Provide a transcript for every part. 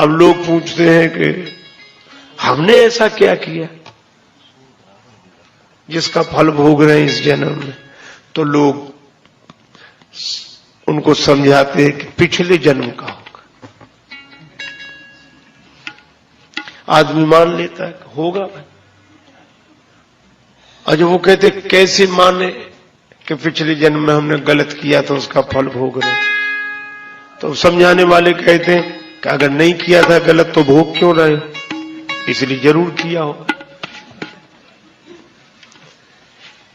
अब लोग पूछते हैं कि हमने ऐसा क्या किया जिसका फल भोग रहे हैं इस जन्म में, तो लोग उनको समझाते हैं कि पिछले जन्म का होगा। आदमी मान लेता है होगा भाई, और जब वो कहते कैसे माने कि पिछले जन्म में हमने गलत किया तो उसका फल भोग रहे, तो समझाने वाले कहते हैं कि अगर नहीं किया था गलत तो भोग क्यों रहे हो, इसलिए जरूर किया होगा।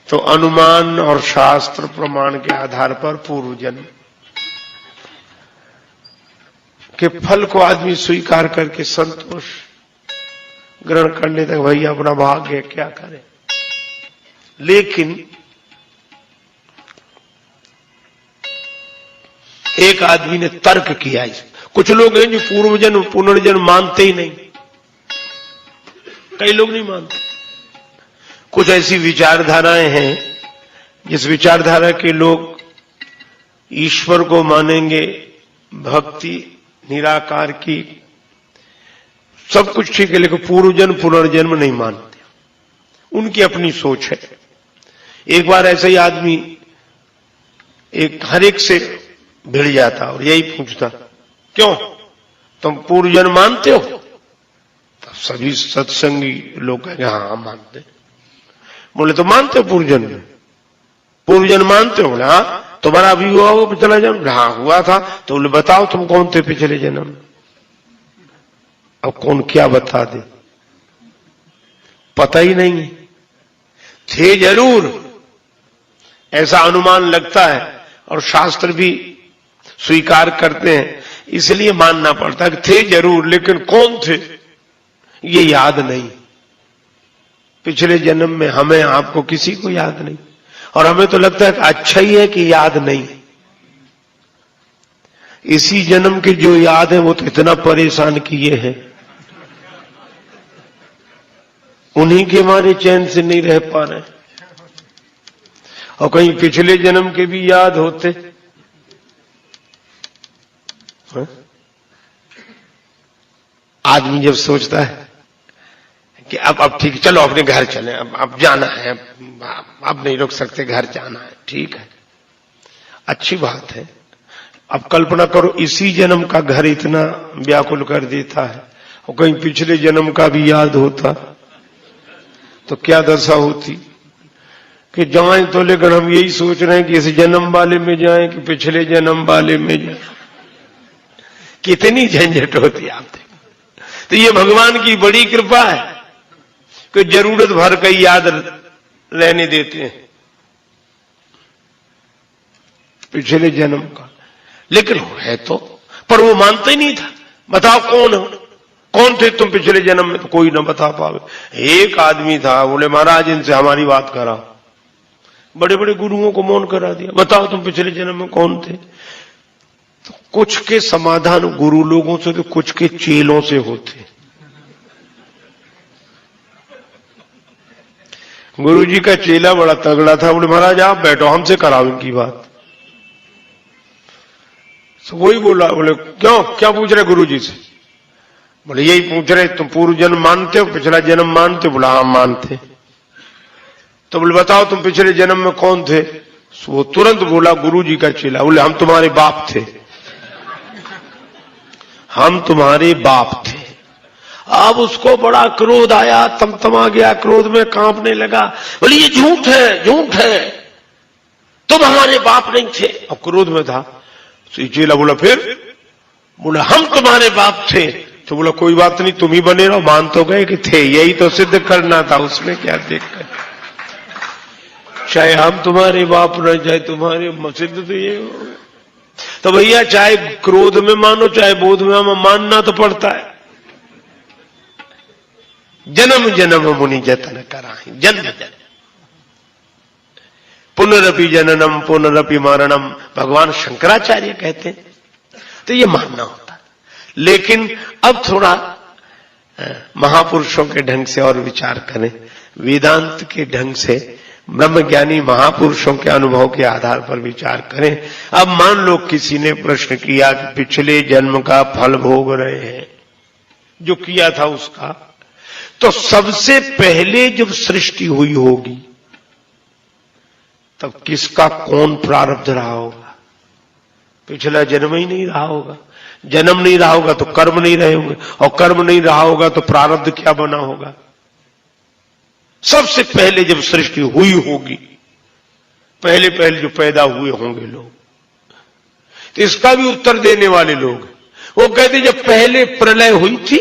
तो अनुमान और शास्त्र प्रमाण के आधार पर पूर्व जन्म के फल को आदमी स्वीकार करके संतोष ग्रहण कर लेता है, भैया अपना भाग्य क्या करे। लेकिन एक आदमी ने तर्क किया, कुछ लोग हैं जो पूर्व जन्म पुनर्जन्म मानते ही नहीं, कई लोग नहीं मानते। कुछ ऐसी विचारधाराएं हैं जिस विचारधारा के लोग ईश्वर को मानेंगे, भक्ति निराकार की, सब कुछ ठीक है, लेकिन पूर्व जन्म पुनर्जन्म नहीं मानते, उनकी अपनी सोच है। एक बार ऐसा ही आदमी हर एक से भिड़ जाता और यही पूछता, क्यों तुम पूर्व जन्म मानते हो? तो सभी सत्संगी लोग कहेंगे हाँ मानते। बोले तो मानते हो पूर्व जन्म मानते हो? बोले हाँ। तुम्हारा अभी हुआ होगा पिछला जन्म? हाँ हुआ था। तो बोले बताओ तुम कौन थे पिछले जन्म? अब कौन क्या बता दे, पता ही नहीं थे, जरूर ऐसा अनुमान लगता है और शास्त्र भी स्वीकार करते हैं, इसलिए मानना पड़ता है कि थे जरूर, लेकिन कौन थे ये याद नहीं। पिछले जन्म में हमें आपको किसी को याद नहीं, और हमें तो लगता है कि अच्छा ही है कि याद नहीं। इसी जन्म के जो याद है वो तो इतना परेशान किए हैं, उन्हीं के हमारे चैन से नहीं रह पा रहे, और कहीं पिछले जन्म के भी याद होते। आदमी जब सोचता है कि अब ठीक, चलो अपने घर चले, अब जाना है, अब नहीं रुक सकते, घर जाना है, ठीक है, अच्छी बात है। अब कल्पना करो इसी जन्म का घर इतना व्याकुल कर देता है और कहीं पिछले जन्म का भी याद होता तो क्या दशा होती कि जाएं तो, लेकिन हम यही सोच रहे हैं कि इस जन्म वाले में जाएं कि पिछले जन्म वाले में जाएं। कितनी झंझट होती आप देखो। तो ये भगवान की बड़ी कृपा है कि जरूरत भर का याद रहने देते हैं पिछले जन्म का, लेकिन है तो, पर वो मानता ही नहीं था। बताओ कौन थे तुम पिछले जन्म में? तो कोई ना बता पावे। एक आदमी था, बोले महाराज इनसे हमारी बात कराओ। बड़े बड़े गुरुओं को मौन करा दिया, बताओ तुम पिछले जन्म में कौन थे? तो कुछ के समाधान गुरु लोगों से तो कुछ के चेलों से होते। गुरु जी का चेला बड़ा तगड़ा था, बोले महाराज आप बैठो हमसे कराओ इनकी बात। तो वही बोला, बोले क्यों, क्या पूछ रहे गुरु जी से? बोले यही पूछ रहे तुम पूर्व जन्म मानते हो, पिछला जन्म मानते हो? बोला हाँ मानते। तो बोले बताओ तुम पिछले जन्म में कौन थे? वो तुरंत बोला गुरु जी का चेला, बोले हम तुम्हारे बाप थे, हम तुम्हारे बाप थे। अब उसको बड़ा क्रोध आया, तमतमा गया, क्रोध में कांपने लगा। बोले ये झूठ है, तुम हमारे बाप नहीं थे। अब क्रोध में था। तो चेला बोला फिर? बोला हम तुम्हारे बाप थे। तो बोला कोई बात नहीं, तुम ही बने रहो, मान तो गए कि थे, यही तो सिद्ध करना था, उसमें क्या देखकर, चाहे हम तुम्हारे बाप न चाहे तुम्हारे, सिद्ध तो ये हो। तो भैया चाहे क्रोध में मानो चाहे बोध में मानना तो पड़ता है। जन्म जन्म मुनि जतन कराहि, जन्म जन्म पुनरपि जननम पुनरपि मरणम, भगवान शंकराचार्य कहते हैं। तो ये मानना होता है। लेकिन अब थोड़ा महापुरुषों के ढंग से और विचार करें, वेदांत के ढंग से, ब्रह्मज्ञानी महापुरुषों के अनुभव के आधार पर विचार करें। अब मान लो किसी ने प्रश्न किया कि पिछले जन्म का फल भोग रहे हैं, जो किया था उसका। तो सबसे पहले जब सृष्टि हुई होगी तब किसका कौन प्रारब्ध रहा होगा? पिछला जन्म ही नहीं रहा होगा। जन्म नहीं रहा होगा तो कर्म नहीं रहे होंगे, और कर्म नहीं रहा होगा तो प्रारब्ध क्या बना होगा? सबसे पहले जब सृष्टि हुई होगी, पहले पहले जो पैदा हुए होंगे लोग, तो इसका भी उत्तर देने वाले लोग वो कहते जब पहले प्रलय हुई थी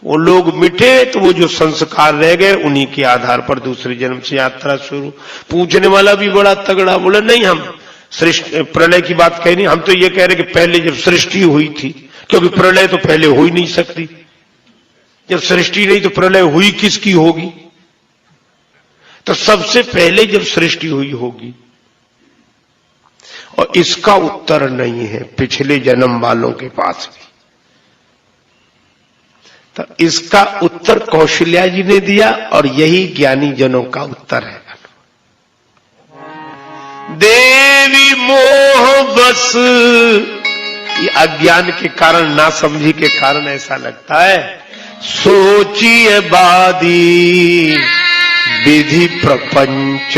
वो लोग मिटे तो वो जो संस्कार रह गए उन्हीं के आधार पर दूसरे जन्म से यात्रा शुरू। पूछने वाला भी बड़ा तगड़ा बोला नहीं, हम सृष्टि प्रलय की बात कह नहीं, हम तो ये कह रहे कि पहले जब सृष्टि हुई थी, क्योंकि प्रलय तो पहले हो ही नहीं सकती। जब सृष्टि नहीं तो प्रलय हुई किसकी होगी? तो सबसे पहले जब सृष्टि हुई होगी, और इसका उत्तर नहीं है पिछले जन्म वालों के पास भी। तो इसका उत्तर कौशल्या जी ने दिया और यही ज्ञानी जनों का उत्तर है। देवी मोह बस, ये अज्ञान के कारण, नासमझी के कारण ऐसा लगता है। सोचिए बादी विधि प्रपंच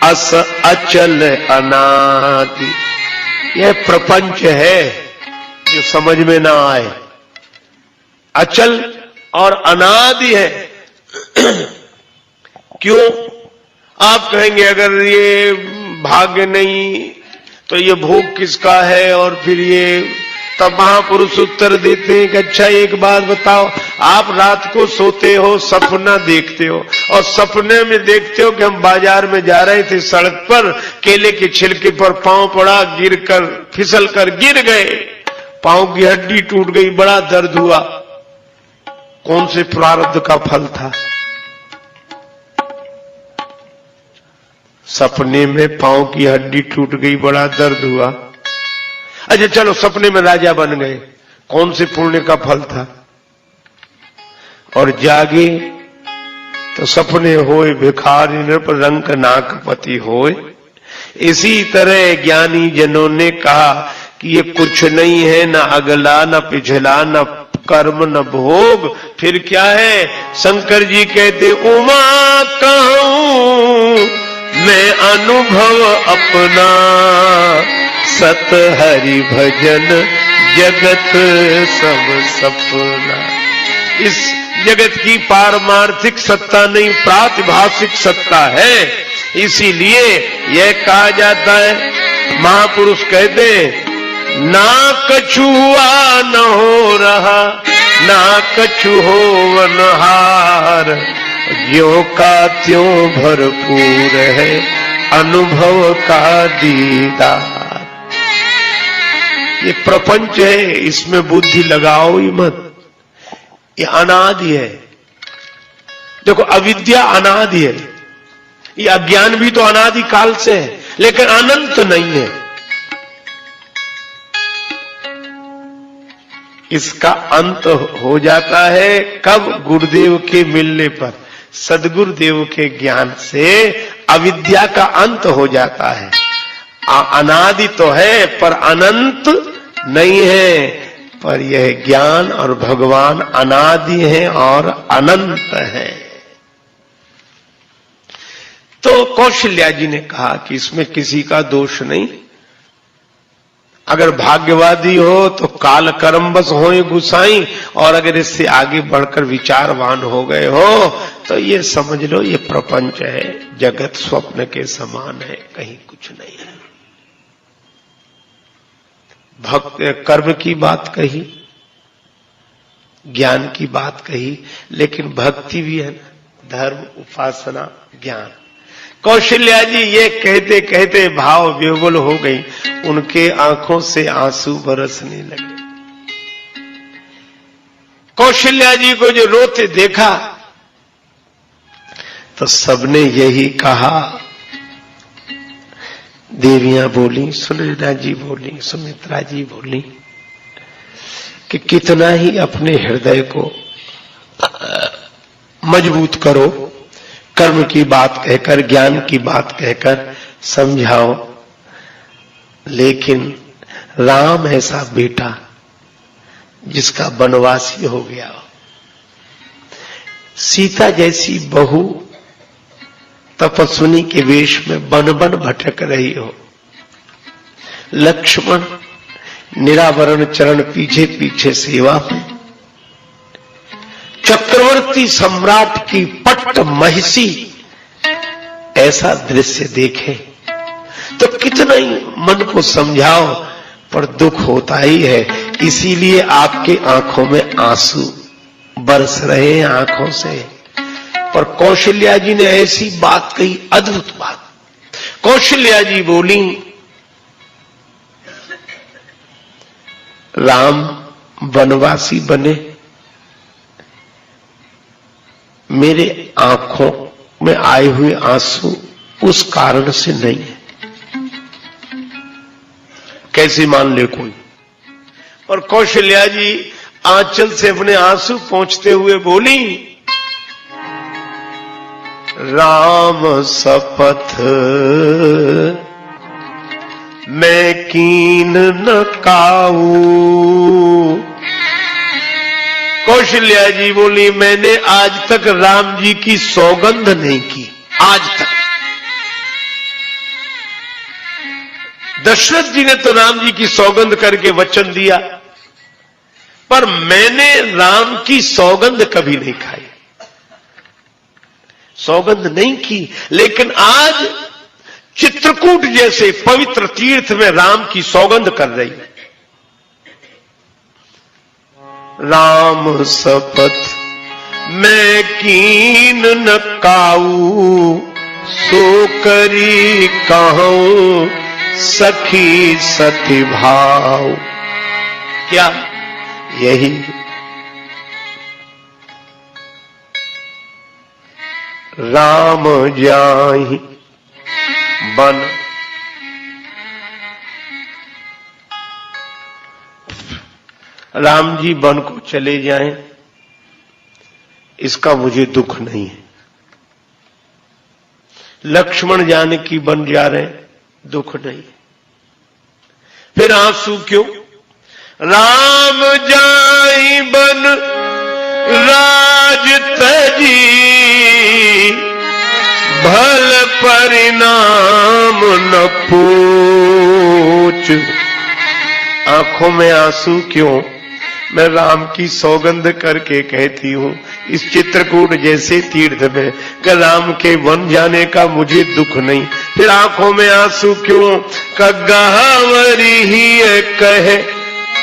अस अचल अनादि। यह प्रपंच है जो समझ में ना आए, अचल और अनादि है। क्यों? आप कहेंगे अगर ये भाग्य नहीं तो ये भोग किसका है? और फिर ये, तब महापुरुष उत्तर देते हैं कि अच्छा एक बात बताओ, आप रात को सोते हो, सपना देखते हो, और सपने में देखते हो कि हम बाजार में जा रहे थे, सड़क पर केले के छिलके पर पांव पड़ा, गिरकर फिसल कर गिर गए, पांव की हड्डी टूट गई, बड़ा दर्द हुआ। कौन से प्रारब्ध का फल था? सपने में पांव की हड्डी टूट गई, बड़ा दर्द हुआ। अच्छा चलो सपने में राजा बन गए, कौन से पुण्य का फल था? और जागे तो सपने होए भिखारी नृप रंक नाकपति होए। इसी तरह ज्ञानी जनों ने कहा कि ये कुछ नहीं है, न अगला न पिछला न कर्म न भोग, फिर क्या है? शंकर जी कहते उमा कहूं मैं अनुभव अपना, सत हरि भजन जगत सब सपना। इस जगत की पारमार्थिक सत्ता नहीं, प्रातिभाषिक सत्ता है। इसीलिए यह कहा जाता है, महापुरुष कहते ना कछुआ न हो रहा, ना कछु हो वनहार, ज्यों का त्यों भरपूर है अनुभव का दीदार। ये प्रपंच है, इसमें बुद्धि लगाओ ही मत, ये अनादि है। देखो अविद्या अनादि है, ये अज्ञान भी तो अनादि काल से है, लेकिन अनंत नहीं है। इसका अंत हो जाता है कब? गुरुदेव के मिलने पर, सदगुरुदेव के ज्ञान से अविद्या का अंत हो जाता है। अनादि तो है पर अनंत नहीं है, पर यह ज्ञान और भगवान अनादि है और अनंत है। तो कौशल्या जी ने कहा कि इसमें किसी का दोष नहीं। अगर भाग्यवादी हो तो काल कर्मवश होए गुसाई, और अगर इससे आगे बढ़कर विचारवान हो गए हो तो ये समझ लो ये प्रपंच है, जगत स्वप्न के समान है, कहीं कुछ नहीं है। भक्त कर्म की बात कही, ज्ञान की बात कही, लेकिन भक्ति भी है ना, धर्म, उपासना, ज्ञान। कौशल्या जी ये कहते कहते भाव विह्वल हो गई, उनके आंखों से आंसू बरसने लगे। कौशल्या जी को जो रोते देखा तो सबने यही कहा। देवियां बोली, सुनीता जी बोली, सुमित्रा जी बोली कि कितना ही अपने हृदय को मजबूत करो, कर्म की बात कहकर, ज्ञान की बात कहकर समझाओ, लेकिन राम ऐसा बेटा जिसका वनवासी हो गया हो। सीता जैसी बहू तपस्विनी के वेश में वन वन भटक रही हो। लक्ष्मण निरावरण चरण पीछे पीछे सेवा में। चक्रवर्ती सम्राट की पट्ट महिषी ऐसा दृश्य देखे तो कितना ही मन को समझाओ पर दुख होता ही है। इसीलिए आपके आंखों में आंसू बरस रहे हैं आंखों से। पर कौशल्या जी ने ऐसी बात कही, अद्भुत बात। कौशल्या जी बोली, राम वनवासी बने, मेरे आंखों में आए हुए आंसू उस कारण से नहीं है। कैसे मान ले कोई। और कौशल्या जी आंचल से अपने आंसू पोंछते हुए बोली, राम शपथ मैं कीन न काऊ। कौशल्या जी बोली, मैंने आज तक राम जी की सौगंध नहीं की, आज तक। दशरथ जी ने तो राम जी की सौगंध करके वचन दिया, पर मैंने राम की सौगंध कभी नहीं खाई, सौगंध नहीं की। लेकिन आज चित्रकूट जैसे पवित्र तीर्थ में राम की सौगंध कर रही है। राम शपथ मैं कीन न काऊ, सो करी कहूं सखी सती भाव। क्या यही राम जाहि बन। राम जी वन को चले जाएं, इसका मुझे दुख नहीं है। लक्ष्मण जानकी वन जा रहे, दुख नहीं। फिर आंसू क्यों? राम जाई बन राज तजी, भल परिणाम न पूछ। आंखों में आंसू क्यों? मैं राम की सौगंध करके कहती हूं इस चित्रकूट जैसे तीर्थ में कि राम के वन जाने का मुझे दुख नहीं। फिर आंखों में आंसू क्यों? गहवरी ही कहे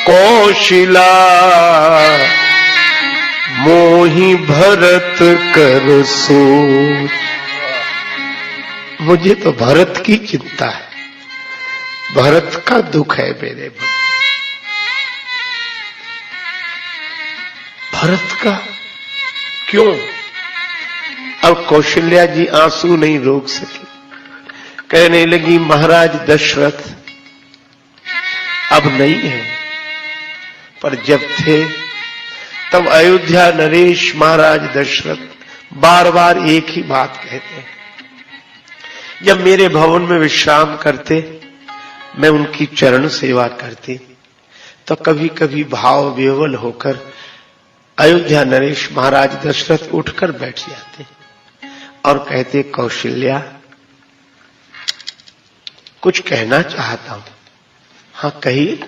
कौशिला, मोही भरत कर सोच। मुझे तो भरत की चिंता है, भरत का दुख है मेरे मन। भरत का क्यों? अब कौशल्या जी आंसू नहीं रोक सकी, कहने लगी महाराज दशरथ अब नहीं है, पर जब थे तब अयोध्या नरेश महाराज दशरथ बार बार एक ही बात कहते हैं। जब मेरे भवन में विश्राम करते, मैं उनकी चरण सेवा करती, तो कभी कभी भाव विह्वल होकर अयोध्या नरेश महाराज दशरथ उठकर बैठ जाते और कहते, कौशल्या कुछ कहना चाहता हूं। हाँ कहिए।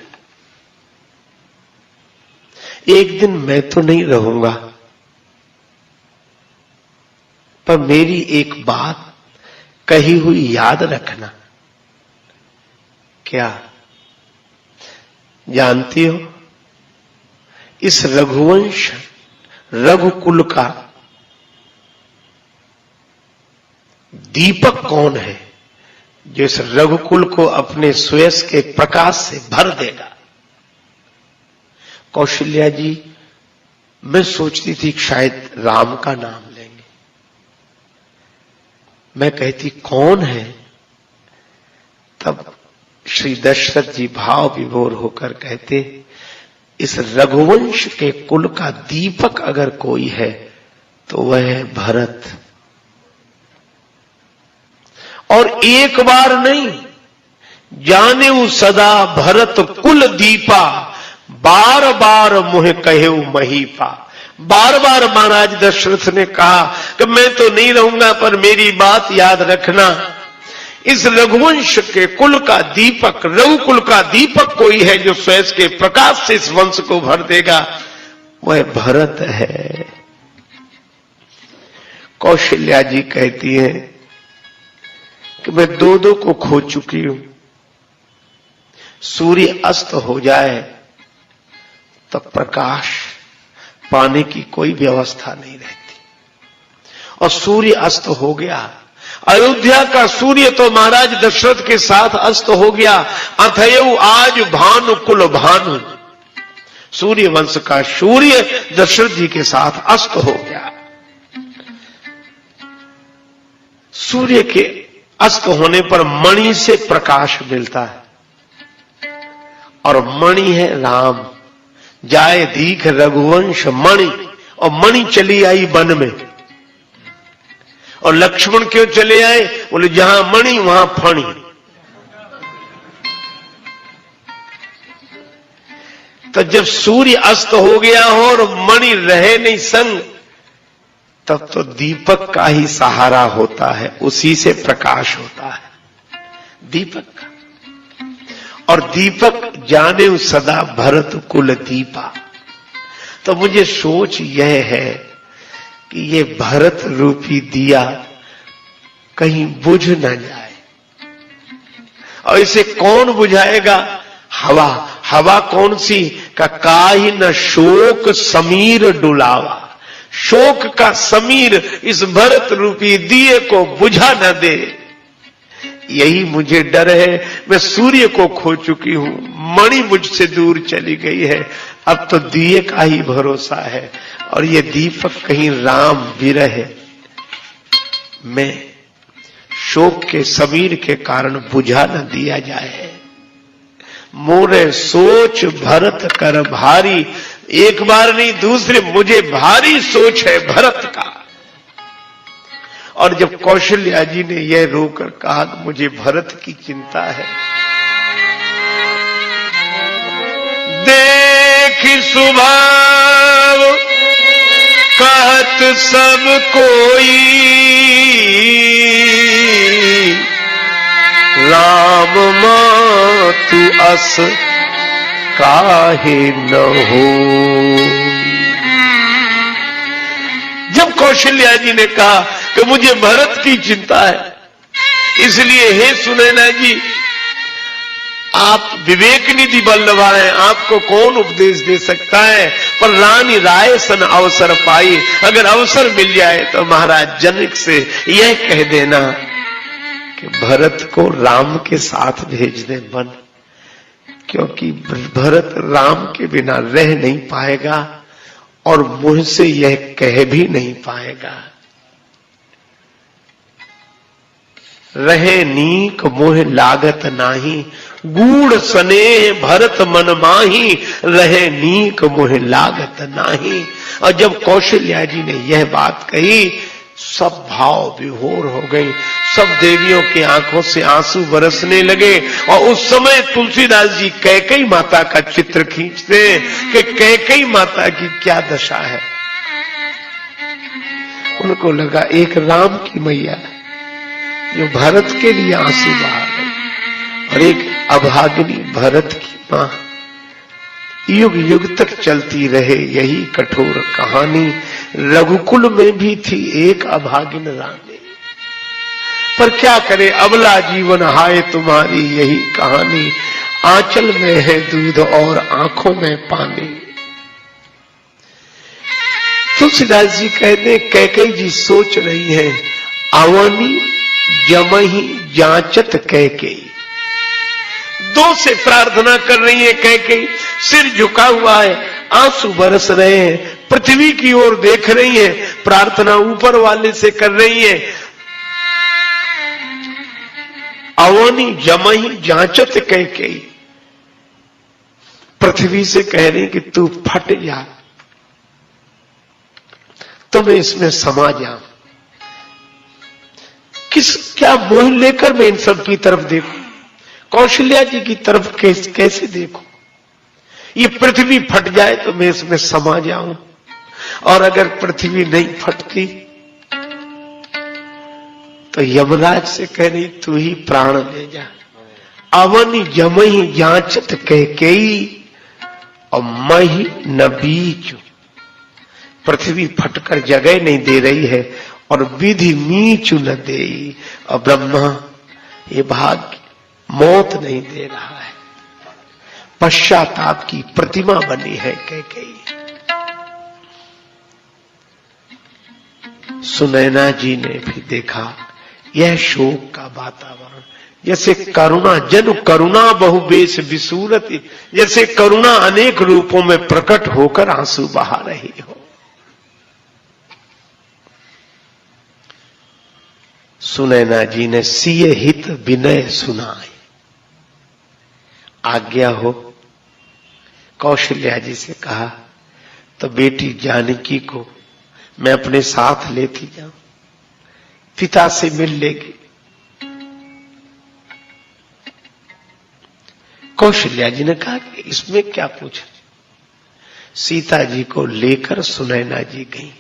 एक दिन मैं तो नहीं रहूंगा, पर मेरी एक बात कही हुई याद रखना। क्या? जानती हो इस रघुवंश रघुकुल का दीपक कौन है जो इस रघुकुल को अपने सुयस के प्रकाश से भर देगा? कौशल्या जी, मैं सोचती थी शायद राम का नाम लेंगे। मैं कहती कौन है? तब श्री दशरथ जी भाव विभोर होकर कहते, इस रघुवंश के कुल का दीपक अगर कोई है तो वह है भरत। और एक बार नहीं, जाने सदा भरत कुल दीपा, बार बार मुह कहेऊ महीपा। बार बार महाराज दशरथ ने कहा कि मैं तो नहीं रहूंगा, पर मेरी बात याद रखना, इस रघुवंश के कुल का दीपक, रघुकुल का दीपक कोई है जो स्वयं के प्रकाश से इस वंश को भर देगा, वह भरत है। कौशल्या जी कहती है कि मैं दो दो को खो चुकी हूं। सूर्य अस्त हो जाए तो प्रकाश पाने की कोई व्यवस्था नहीं रहती, और सूर्य अस्त हो गया। अयोध्या का सूर्य तो महाराज दशरथ के साथ अस्त हो गया। अथयऊ आज भानु कुल भानु, सूर्य वंश का सूर्य दशरथ जी के साथ अस्त हो गया। सूर्य के अस्त होने पर मणि से प्रकाश मिलता है, और मणि है राम। जाए दीख रघुवंश मणि, और मणि चली आई वन में। और लक्ष्मण क्यों चले आए? बोले जहां मणि वहां फणी। तो जब सूर्य अस्त हो गया हो और मणि रहे नहीं संग, तब तो दीपक का ही सहारा होता है, उसी से प्रकाश होता है दीपक का। और दीपक जाने सदा भरत कुल दीपा। तो मुझे सोच यह है कि ये भरत रूपी दिया कहीं बुझ न जाए। और इसे कौन बुझाएगा? हवा। हवा कौन सी? का काहि न शोक समीर डुलावा। शोक का समीर इस भरत रूपी दिए को बुझा न दे, यही मुझे डर है। मैं सूर्य को खो चुकी हूं, मणि मुझसे दूर चली गई है, अब तो दिए का ही भरोसा है। और ये दीपक कहीं राम विरह में शोक के समीर के कारण बुझा न दिया जाए। मोरे सोच भरत कर भारी, एक बार नहीं दूसरे, मुझे भारी सोच है भरत का। और जब कौशल्या जी ने यह रोकर कहा कि मुझे भरत की चिंता है, देख स्वभाव कहत सब कोई, राम मातु अस काहे न हो। जब कौशल्या जी ने कहा कि मुझे भरत की चिंता है, इसलिए हे सुनैना जी, आप विवेक निधि बल्लभा हैं, आपको कौन उपदेश दे सकता है, पर रानी राय सन अवसर पाई। अगर अवसर मिल जाए तो महाराज जनक से यह कह देना कि भरत को राम के साथ भेज दे वन, क्योंकि भरत राम के बिना रह नहीं पाएगा और मुझसे यह कह भी नहीं पाएगा। रहे नीक मोह लागत नाही, गूढ़ स्नेह भरत मन माही, रहे नीक मोह लागत नाही। और जब कौशल्या जी ने यह बात कही, सब भाव विभोर हो गई, सब देवियों की आंखों से आंसू बरसने लगे। और उस समय तुलसीदास जी कैकेयी माता का चित्र खींचते हैं कि कैकेयी माता की क्या दशा है। उनको लगा एक राम की मैया जो भरत के लिए आंसू बहा गई, और एक अभागिनी भरत की मां। युग युग तक चलती रहे यही कठोर कहानी। रघुकुल में भी थी एक अभागिन रानी, पर क्या करे अबला जीवन हाय तुम्हारी यही कहानी। आंचल में है दूध और आंखों में पानी। तुलसीदास जी कहते कैकेयी जी सोच रही हैं, अवनी जमही जांचत कैकेयी। दो से प्रार्थना कर रही है कैकेयी, सिर झुका हुआ है, आंसू बरस रहे हैं, पृथ्वी की ओर देख रही है, प्रार्थना ऊपर वाले से कर रही है। अवनी जमही जांचत कैकेयी, पृथ्वी से कह रही कि तू फट जा, तुम्हें इसमें समा जा। क्या मोह लेकर मैं इन सब की तरफ देखूं, कौशल्या जी की तरफ कैसे देखूं? ये पृथ्वी फट जाए तो मैं इसमें समा जाऊं, और अगर पृथ्वी नहीं फटती तो यमराज से कह रही तू ही प्राण ले जा। अवन यमही जांचत कैकेयी और मही न बीचू। पृथ्वी फटकर जगह नहीं दे रही है और विधि मीचू न देई, और ब्रह्मा ये भाग्य मौत नहीं दे रहा है। पश्चाताप की प्रतिमा बनी है कैकेयी। सुनैना जी ने भी देखा यह शोक का वातावरण, जैसे करुणा जन करुणा बहुबेश विसूरति, जैसे करुणा अनेक रूपों में प्रकट होकर आंसू बहा रही हो। सुनैना जी ने सिय हित विनय सुनाए, आज्ञा हो। कौशल्या जी से कहा तो बेटी जानकी को मैं अपने साथ लेती जाऊं, पिता से मिल लेगी। कौशल्या जी ने कहा कि इसमें क्या पूछा। सीता जी को लेकर सुनैना जी गई।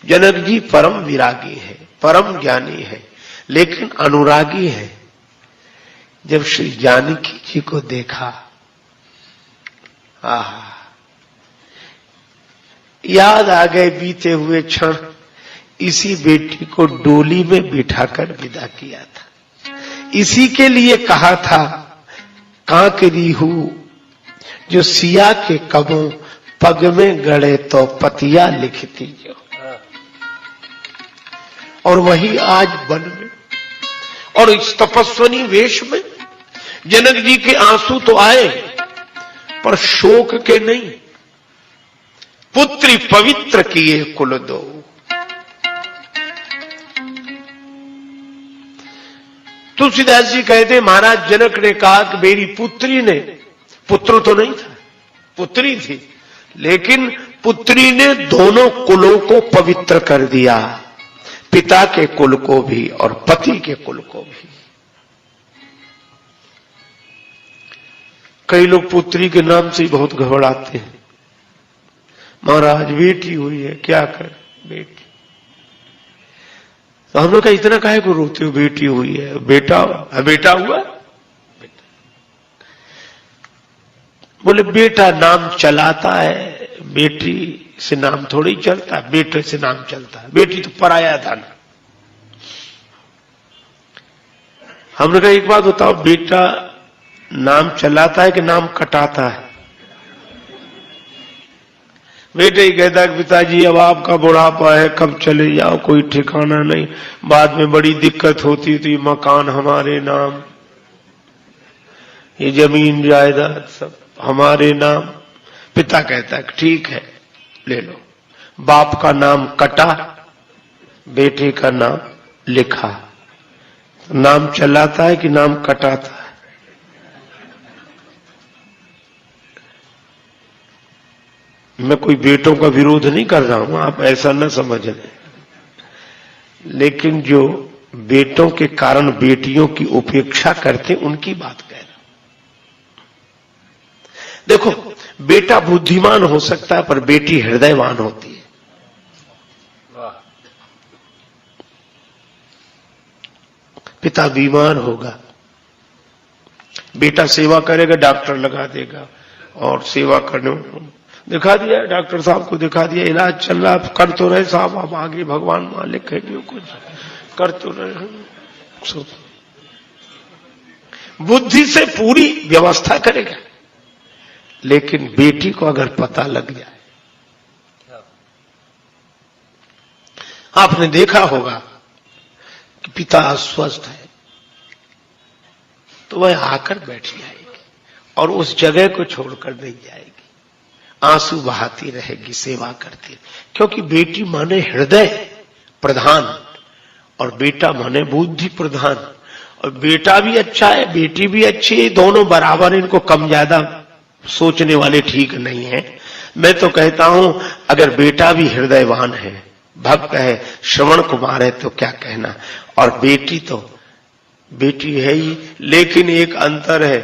जनक जी परम विरागी है, परम ज्ञानी है, लेकिन अनुरागी है। जब श्री जानकी जी को देखा, आहा, याद आ गए बीते हुए क्षण। इसी बेटी को डोली में बिठाकर विदा किया था, इसी के लिए कहा था कांकरी हूं जो सिया के कबों पग में गड़े तो पतिया लिखती जो। और वही आज वन में और इस तपस्वनी वेश में जनक जी के आंसू तो आए पर शोक के नहीं। पुत्री पवित्र किए कुल दो। तुलसीदास जी कहते महाराज जनक ने कहा कि मेरी पुत्री ने, पुत्र तो नहीं था, पुत्री थी, लेकिन पुत्री ने दोनों कुलों को पवित्र कर दिया, पिता के कुल को भी और पति के कुल को भी। कई लोग पुत्री के नाम से ही बहुत घबराते हैं। महाराज बेटी हुई है, क्या कर बेटी। तो हम लोग का इतना काहे को रोते हो, बेटी हुई है, बेटा बेटा हुआ। बोले बेटा नाम चलाता है, बेटी से नाम थोड़ी चलता, बेटे से नाम चलता है। बेटी तो पराया धन। हमने कहा एक बात बताओ, बेटा नाम चलाता है कि नाम कटाता है? बेटे ही कहता है पिताजी अब आपका बुढ़ापा है, कब चले जाओ, कोई ठिकाना नहीं, बाद में बड़ी दिक्कत होती तो ये मकान हमारे नाम, ये जमीन जायदाद सब हमारे नाम। पिता कहता है ठीक है ले लो। बाप का नाम कटा, बेटे का नाम लिखा। नाम चलाता है कि नाम कटाता है? मैं कोई बेटों का विरोध नहीं कर रहा हूं, आप ऐसा न समझ लें, लेकिन जो बेटों के कारण बेटियों की उपेक्षा करते उनकी बात कह रहा हूं। देखो बेटा बुद्धिमान हो सकता है पर बेटी हृदयवान होती है। पिता बीमार होगा, बेटा सेवा करेगा, डॉक्टर लगा देगा और सेवा करने दिखा दिया, डॉक्टर साहब को दिखा दिया, इलाज चल रहा, कर तो रहे साहब, आप आगे भगवान मालिक है जो कुछ कर तो रहे। बुद्धि से पूरी व्यवस्था करेगा, लेकिन बेटी को अगर पता लग जाए, आपने देखा होगा कि पिता अस्वस्थ है तो वह आकर बैठ जाएगी और उस जगह को छोड़कर नहीं जाएगी, आंसू बहाती रहेगी, सेवा करती है। क्योंकि बेटी माने हृदय प्रधान और बेटा माने बुद्धि प्रधान। और बेटा भी अच्छा है, बेटी भी अच्छी है, दोनों बराबर, इनको कम ज्यादा सोचने वाले ठीक नहीं है। मैं तो कहता हूं अगर बेटा भी हृदयवान है, भक्त है, श्रवण कुमार है तो क्या कहना, और बेटी तो बेटी है ही, लेकिन एक अंतर है,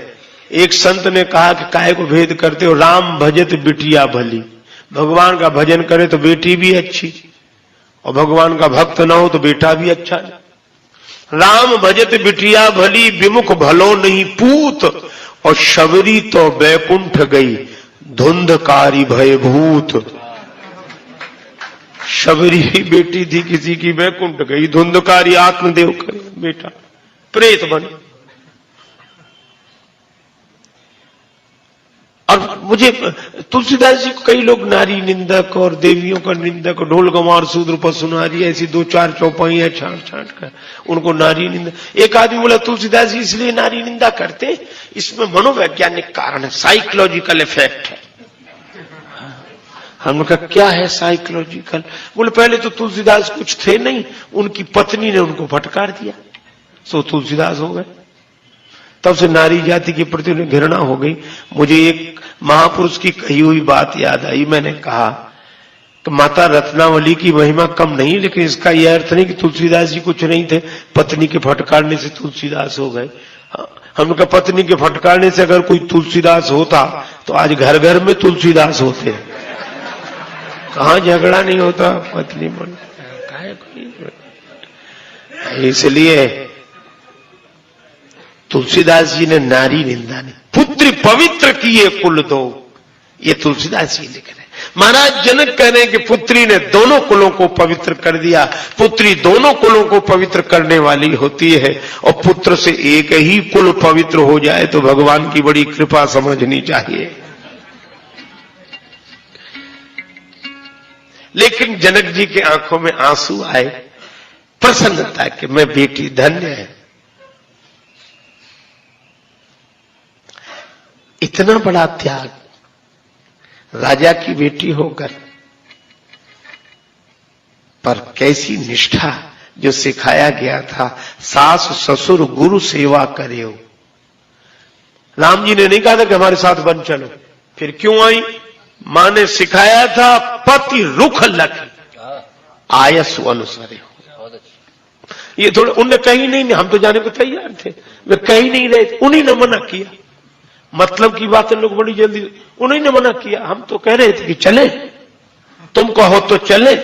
एक संत ने कहा कि काहे को भेद करते हो, राम भजत बिटिया भली। भगवान का भजन करे तो बेटी भी अच्छी, और भगवान का भक्त ना हो तो बेटा भी अच्छा नहीं। राम भजत बिटिया भली, विमुख भलो नहीं पूत, और शबरी तो बैकुंठ गई, धुंधकारी भयभूत। शबरी बेटी थी किसी की, बैकुंठ गई, धुंधकारी आत्मदेव करे बेटा, प्रेत बने। और मुझे तुलसीदास जी को कई लोग नारी निंदक और देवियों का निंदक, ढोल गंवार शूद्र पशुनारी, ऐसी 2-4 चौपाइयां छांट छांट कर उनको नारी निंदा। एक आदमी बोला तुलसीदास जी इसलिए नारी निंदा करते, इसमें मनोवैज्ञानिक कारण है, साइकोलॉजिकल इफेक्ट है। हमने कहा क्या है साइकोलॉजिकल? बोले पहले तो तुलसीदास कुछ थे नहीं, उनकी पत्नी ने उनको फटकार दिया, सो तुलसीदास हो गए। तब से नारी जाति के प्रति उन्हें घृणा हो गई। मुझे एक महापुरुष की कही हुई बात याद आई। मैंने कहा कि माता रत्नावली की महिमा कम नहीं, लेकिन इसका यह अर्थ नहीं कि तुलसीदास जी कुछ नहीं थे, पत्नी के फटकारने से तुलसीदास हो गए। हमने कहा पत्नी के फटकारने से अगर कोई तुलसीदास होता तो आज घर घर में तुलसीदास होते। कहां झगड़ा नहीं होता पत्नी पर। इसलिए तुलसीदास जी ने नारी निंदा नहीं, पुत्री पवित्र किए कुल दो, ये तुलसीदास जी लिख रहे। महाराज जनक कह रहे हैं कि पुत्री ने दोनों कुलों को पवित्र कर दिया। पुत्री दोनों कुलों को पवित्र करने वाली होती है, और पुत्र से एक ही कुल पवित्र हो जाए तो भगवान की बड़ी कृपा समझनी चाहिए। लेकिन जनक जी के आंखों में आंसू आए, प्रसन्नता कि मैं बेटी धन्य है। इतना बड़ा त्याग, राजा की बेटी होकर, पर कैसी निष्ठा जो सिखाया गया था, सास ससुर गुरु सेवा करे हो। राम जी ने नहीं कहा था कि हमारे साथ बन चलो, फिर क्यों आई? मां ने सिखाया था पति रुख लख आयसु अनुसारे हो। ये थोड़ा उनने कही नहीं, हम तो जाने को तैयार थे, वे कही नहीं रहे थे, उन्हीं ने मना किया। मतलब की बात है, लोग बड़ी जल्दी, उन्हीं ने मना किया। हम तो कह रहे थे कि चले, तुम कहो तो चले,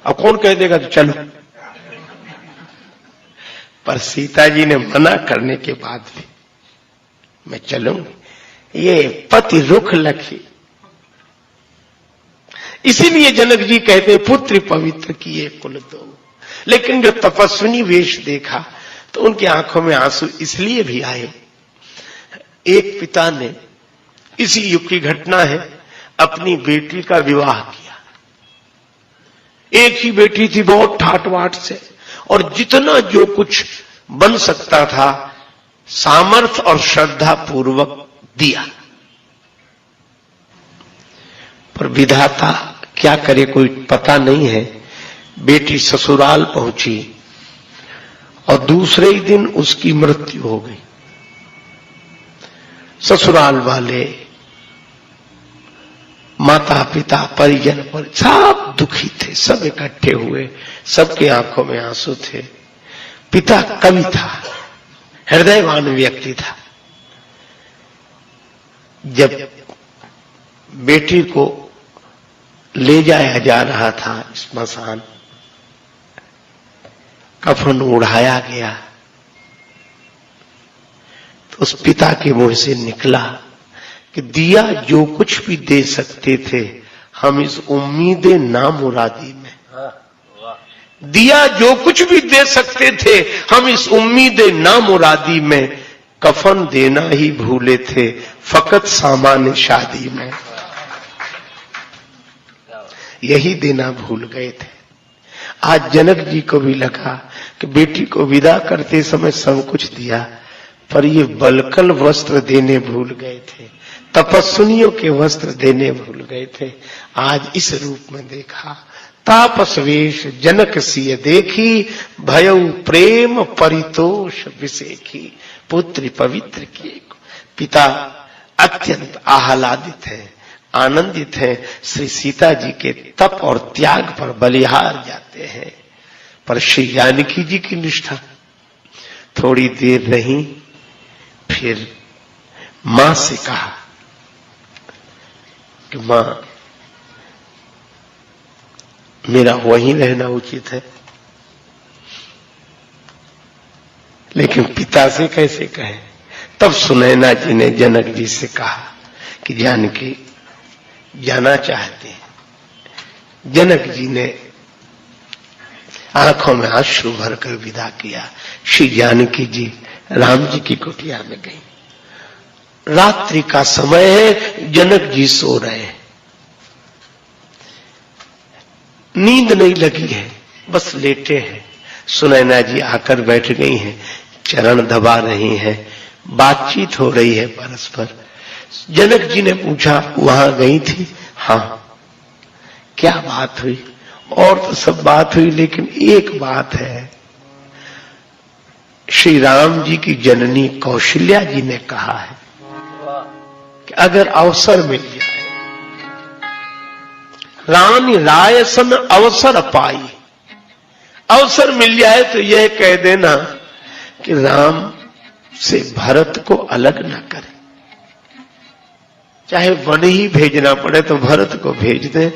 अब कौन कह देगा तो चलो। पर सीता जी ने मना करने के बाद भी मैं चलूंगी, ये पति रुख लखी। इसीलिए जनक जी कहते पुत्र पवित्र किए कुल दो। लेकिन जब तपस्विनी वेश देखा तो उनकी आंखों में आंसू इसलिए भी आए। एक पिता ने, इसी युग की घटना है, अपनी बेटी का विवाह किया। एक ही बेटी थी, बहुत ठाट बाट से, और जितना जो कुछ बन सकता था सामर्थ्य और श्रद्धा पूर्वक दिया। पर विधाता क्या करे कोई पता नहीं है। बेटी ससुराल पहुंची और दूसरे ही दिन उसकी मृत्यु हो गई। ससुराल वाले, माता पिता, परिजन पर सब दुखी थे, सब इकट्ठे हुए, सबके आंखों में आंसू थे। पिता कवि था, हृदयवान व्यक्ति था। जब बेटी को ले जाया जा रहा था स्मशान, कफन उड़ाया गया, तो उस पिता के मुंह से निकला कि दिया जो कुछ भी दे सकते थे हम इस उम्मीद नामुरादी में, दिया जो कुछ भी दे सकते थे हम इस उम्मीद नामुरादी में, कफन देना ही भूले थे फकत सामान्य शादी में, यही देना भूल गए थे। आज जनक जी को भी लगा कि बेटी को विदा करते समय सब कुछ दिया, पर ये बलकल वस्त्र देने भूल गए थे, तपस्विनियों के वस्त्र देने भूल गए थे। आज इस रूप में देखा, तापस वेश जनक सिय देखी, भयउ प्रेम परितोष विसेखी, पुत्री पवित्र किए। पिता अत्यंत आह्लादित है, आनंदित है, श्री सीता जी के तप और त्याग पर बलिहार जाते हैं। पर श्री जानकी जी की निष्ठा थोड़ी देर रही, फिर मां से कहा कि मां, मेरा वहीं रहना उचित है, लेकिन पिता से कैसे कहें। तब सुनैना जी ने जनक जी से कहा कि जानकी जाना चाहते हैं। जनक जी ने आंखों में आंसू भरकर विदा किया। श्री जानकी जी राम जी की कुटिया में गई। रात्रि का समय है, जनक जी सो रहे हैं, नींद नहीं लगी है, बस लेटे हैं। सुनैना जी आकर बैठ गई हैं, चरण दबा रही हैं, बातचीत हो रही है परस्पर। जनक जी ने पूछा, वहां गई थी? हाँ। क्या बात हुई? और तो सब बात हुई, लेकिन एक बात है, श्री राम जी की जननी कौशल्या जी ने कहा है कि अगर अवसर मिल जाए, रानी रायसन अवसर पाई, अवसर मिल जाए तो यह कह देना कि राम से भरत को अलग न करे, चाहे वन ही भेजना पड़े तो भरत को भेज दे।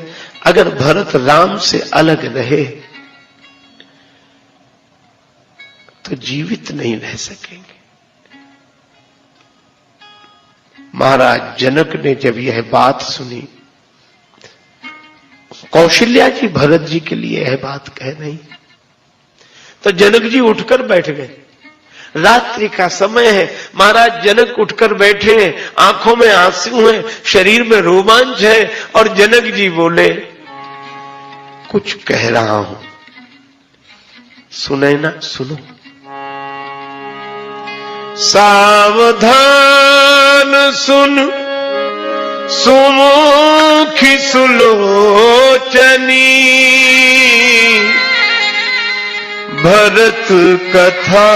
अगर भरत राम से अलग रहे तो जीवित नहीं रह सकेंगे। महाराज जनक ने जब यह बात सुनी, कौशल्या जी भरत जी के लिए यह बात कह रही, तो जनक जी उठकर बैठ गए। रात्रि का समय है, महाराज जनक उठकर बैठे हैं, आंखों में आंसू हैं, शरीर में रोमांच है, और जनक जी बोले, कुछ कह रहा हूं, सुनैना सुनो। सावधान सुन सुमुखी सुलोचनी, भरत कथा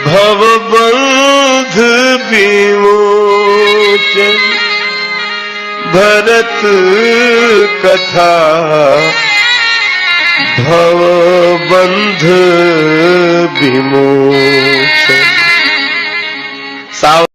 भवबंध विमोचन। भरत कथा भवबंध विमोचन।